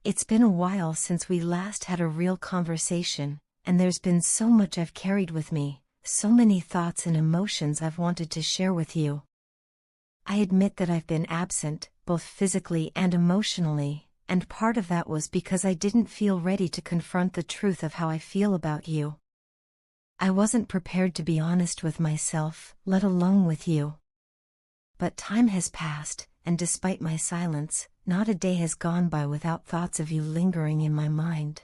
It's been a while since we last had a real conversation, and there's been so much I've carried with me, so many thoughts and emotions I've wanted to share with you. I admit that I've been absent, both physically and emotionally, and part of that was because I didn't feel ready to confront the truth of how I feel about you. I wasn't prepared to be honest with myself, let alone with you. But time has passed, and despite my silence, not a day has gone by without thoughts of you lingering in my mind.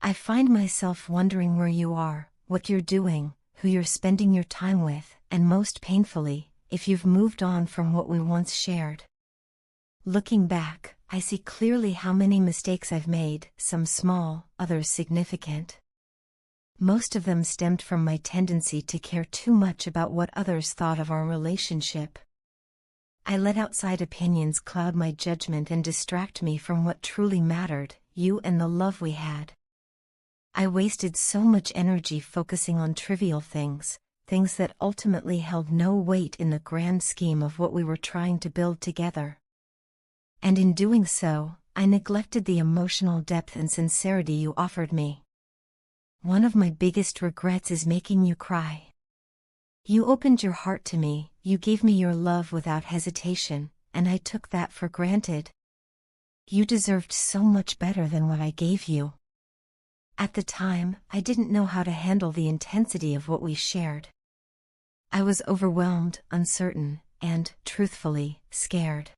I find myself wondering where you are, what you're doing, who you're spending your time with, and most painfully, if you've moved on from what we once shared. Looking back, I see clearly how many mistakes I've made, some small, others significant. Most of them stemmed from my tendency to care too much about what others thought of our relationship. I let outside opinions cloud my judgment and distract me from what truly mattered, you and the love we had. I wasted so much energy focusing on trivial things, things that ultimately held no weight in the grand scheme of what we were trying to build together. And in doing so, I neglected the emotional depth and sincerity you offered me. One of my biggest regrets is making you cry. You opened your heart to me, you gave me your love without hesitation, and I took that for granted. You deserved so much better than what I gave you. At the time, I didn't know how to handle the intensity of what we shared. I was overwhelmed, uncertain, and, truthfully, scared.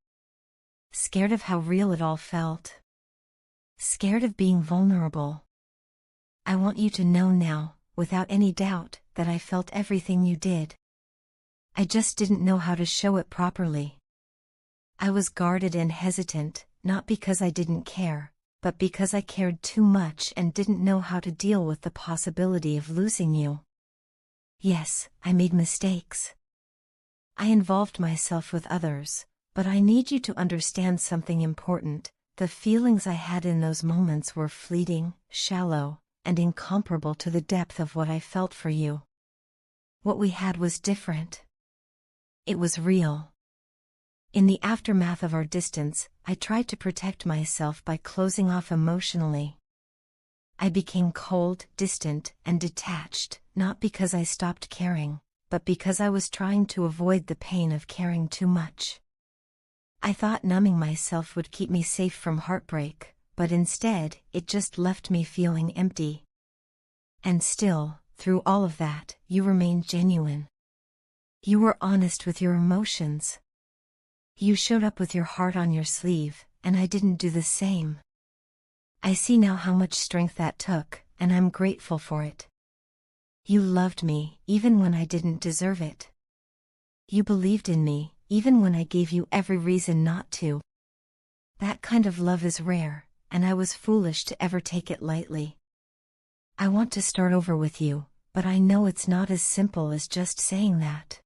Scared of how real it all felt. Scared of being vulnerable. I want you to know now, without any doubt, that I felt everything you did. I just didn't know how to show it properly. I was guarded and hesitant, not because I didn't care, but because I cared too much and didn't know how to deal with the possibility of losing you. Yes, I made mistakes. I involved myself with others, but I need you to understand something important. The feelings I had in those moments were fleeting, shallow, and incomparable to the depth of what I felt for you. What we had was different. It was real. In the aftermath of our distance, I tried to protect myself by closing off emotionally. I became cold, distant, and detached, not because I stopped caring, but because I was trying to avoid the pain of caring too much. I thought numbing myself would keep me safe from heartbreak, but instead, it just left me feeling empty. And still, through all of that, you remained genuine. You were honest with your emotions. You showed up with your heart on your sleeve, and I didn't do the same. I see now how much strength that took, and I'm grateful for it. You loved me, even when I didn't deserve it. You believed in me, even when I gave you every reason not to. That kind of love is rare, and I was foolish to ever take it lightly. I want to start over with you, but I know it's not as simple as just saying that.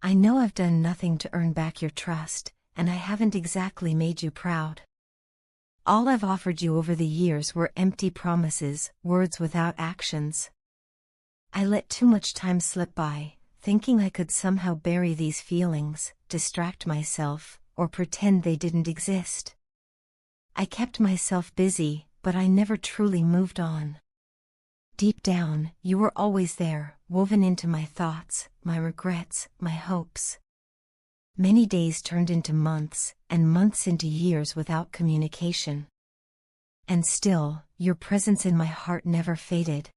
I know I've done nothing to earn back your trust, and I haven't exactly made you proud. All I've offered you over the years were empty promises, words without actions. I let too much time slip by, thinking I could somehow bury these feelings, distract myself, or pretend they didn't exist. I kept myself busy, but I never truly moved on. Deep down, you were always there, woven into my thoughts, my regrets, my hopes. Many days turned into months, and months into years without communication. And still, your presence in my heart never faded.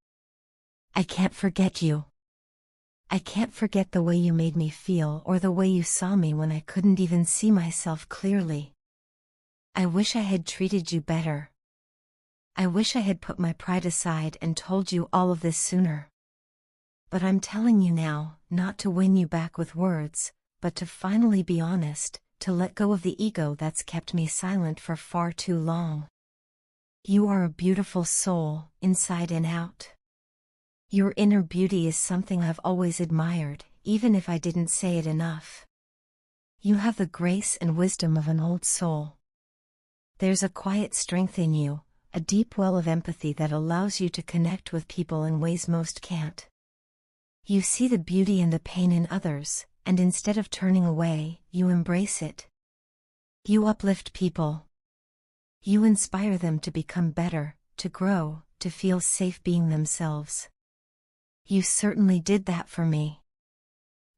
I can't forget you. I can't forget the way you made me feel or the way you saw me when I couldn't even see myself clearly. I wish I had treated you better. I wish I had put my pride aside and told you all of this sooner. But I'm telling you now, not to win you back with words, but to finally be honest, to let go of the ego that's kept me silent for far too long. You are a beautiful soul, inside and out. Your inner beauty is something I've always admired, even if I didn't say it enough. You have the grace and wisdom of an old soul. There's a quiet strength in you, a deep well of empathy that allows you to connect with people in ways most can't. You see the beauty and the pain in others, and instead of turning away, you embrace it. You uplift people. You inspire them to become better, to grow, to feel safe being themselves. You certainly did that for me.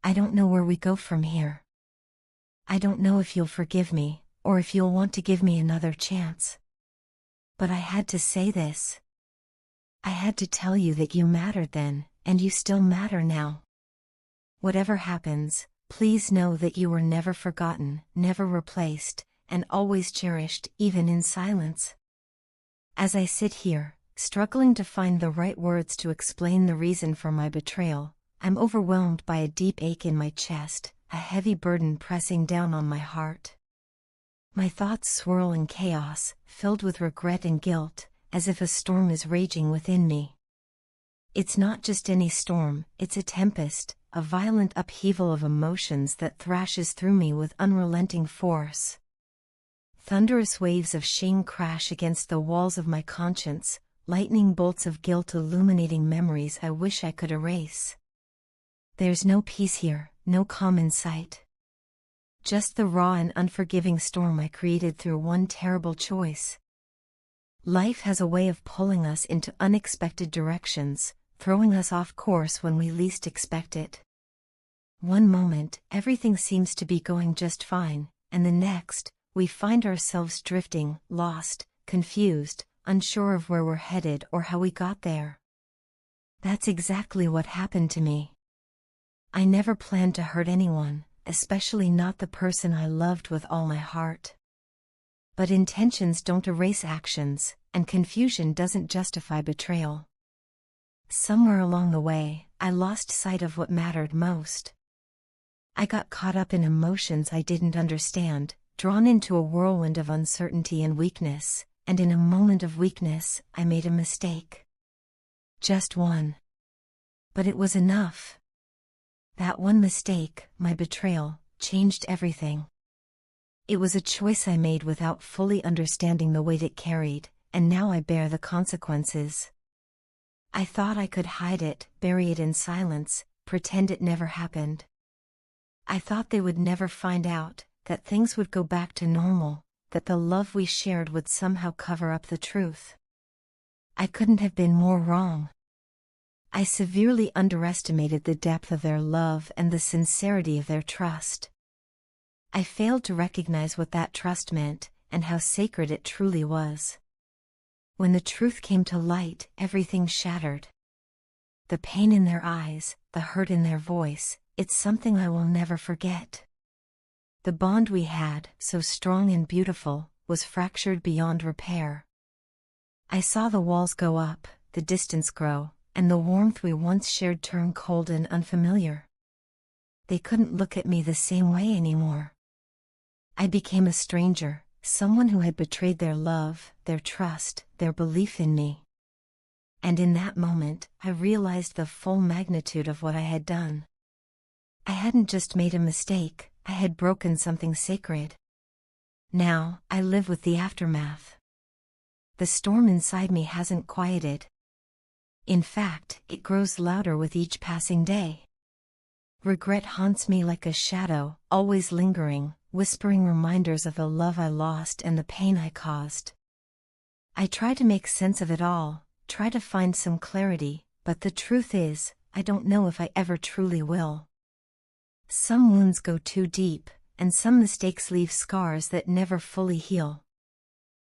I don't know where we go from here. I don't know if you'll forgive me, or if you'll want to give me another chance. But I had to say this. I had to tell you that you mattered then, and you still matter now. Whatever happens, please know that you were never forgotten, never replaced, and always cherished, even in silence. As I sit here, struggling to find the right words to explain the reason for my betrayal, I'm overwhelmed by a deep ache in my chest, a heavy burden pressing down on my heart. My thoughts swirl in chaos, filled with regret and guilt, as if a storm is raging within me. It's not just any storm, it's a tempest, a violent upheaval of emotions that thrashes through me with unrelenting force. Thunderous waves of shame crash against the walls of my conscience, lightning bolts of guilt illuminating memories I wish I could erase. There's no peace here, no calm in sight. Just the raw and unforgiving storm I created through one terrible choice. Life has a way of pulling us into unexpected directions, throwing us off course when we least expect it. One moment, everything seems to be going just fine, and the next, we find ourselves drifting, lost, confused, unsure of where we're headed or how we got there. That's exactly what happened to me. I never planned to hurt anyone, especially not the person I loved with all my heart. But intentions don't erase actions, and confusion doesn't justify betrayal. Somewhere along the way, I lost sight of what mattered most. I got caught up in emotions I didn't understand, drawn into a whirlwind of uncertainty and weakness, and in a moment of weakness, I made a mistake. Just one. But it was enough. That one mistake, my betrayal, changed everything. It was a choice I made without fully understanding the weight it carried, and now I bear the consequences. I thought I could hide it, bury it in silence, pretend it never happened. I thought they would never find out, that things would go back to normal, that the love we shared would somehow cover up the truth. I couldn't have been more wrong. I severely underestimated the depth of their love and the sincerity of their trust. I failed to recognize what that trust meant, and how sacred it truly was. When the truth came to light, everything shattered. The pain in their eyes, the hurt in their voice, it's something I will never forget. The bond we had, so strong and beautiful, was fractured beyond repair. I saw the walls go up, the distance grow, and the warmth we once shared turn cold and unfamiliar. They couldn't look at me the same way anymore. I became a stranger, someone who had betrayed their love, their trust, their belief in me. And in that moment, I realized the full magnitude of what I had done. I hadn't just made a mistake, I had broken something sacred. Now, I live with the aftermath. The storm inside me hasn't quieted. In fact, it grows louder with each passing day. Regret haunts me like a shadow, always lingering, whispering reminders of the love I lost and the pain I caused. I try to make sense of it all, try to find some clarity, but the truth is, I don't know if I ever truly will. Some wounds go too deep, and some mistakes leave scars that never fully heal.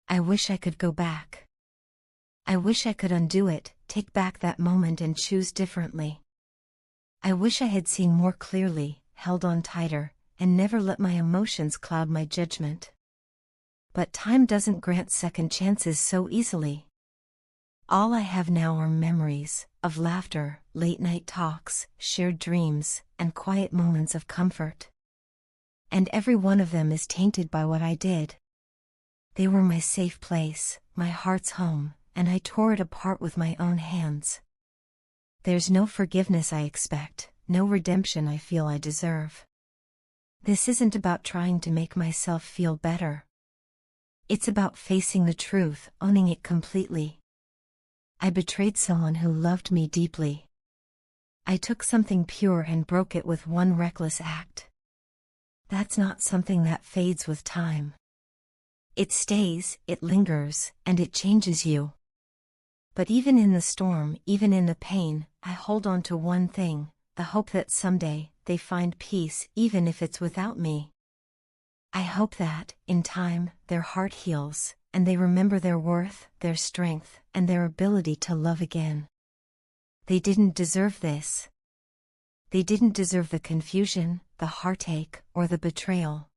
I wish I could go back. I wish I could undo it, take back that moment and choose differently. I wish I had seen more clearly, held on tighter, and never let my emotions cloud my judgment. But time doesn't grant second chances so easily. All I have now are memories of laughter, late-night talks, shared dreams, and quiet moments of comfort. And every one of them is tainted by what I did. They were my safe place, my heart's home, and I tore it apart with my own hands. There's no forgiveness I expect, no redemption I feel I deserve. This isn't about trying to make myself feel better. It's about facing the truth, owning it completely. I betrayed someone who loved me deeply. I took something pure and broke it with one reckless act. That's not something that fades with time. It stays, it lingers, and it changes you. But even in the storm, even in the pain, I hold on to one thing, the hope that someday, they find peace even if it's without me. I hope that, in time, their heart heals, and they remember their worth, their strength, and their ability to love again. They didn't deserve this. They didn't deserve the confusion, the heartache, or the betrayal.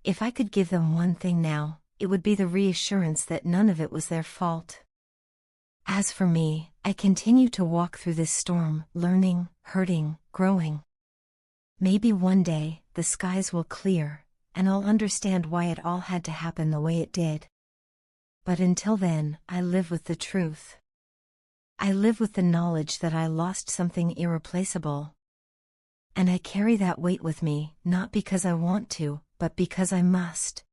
If I could give them one thing now, it would be the reassurance that none of it was their fault. As for me, I continue to walk through this storm, learning, hurting, growing. Maybe one day, the skies will clear, and I'll understand why it all had to happen the way it did. But until then, I live with the truth. I live with the knowledge that I lost something irreplaceable. And I carry that weight with me, not because I want to, but because I must.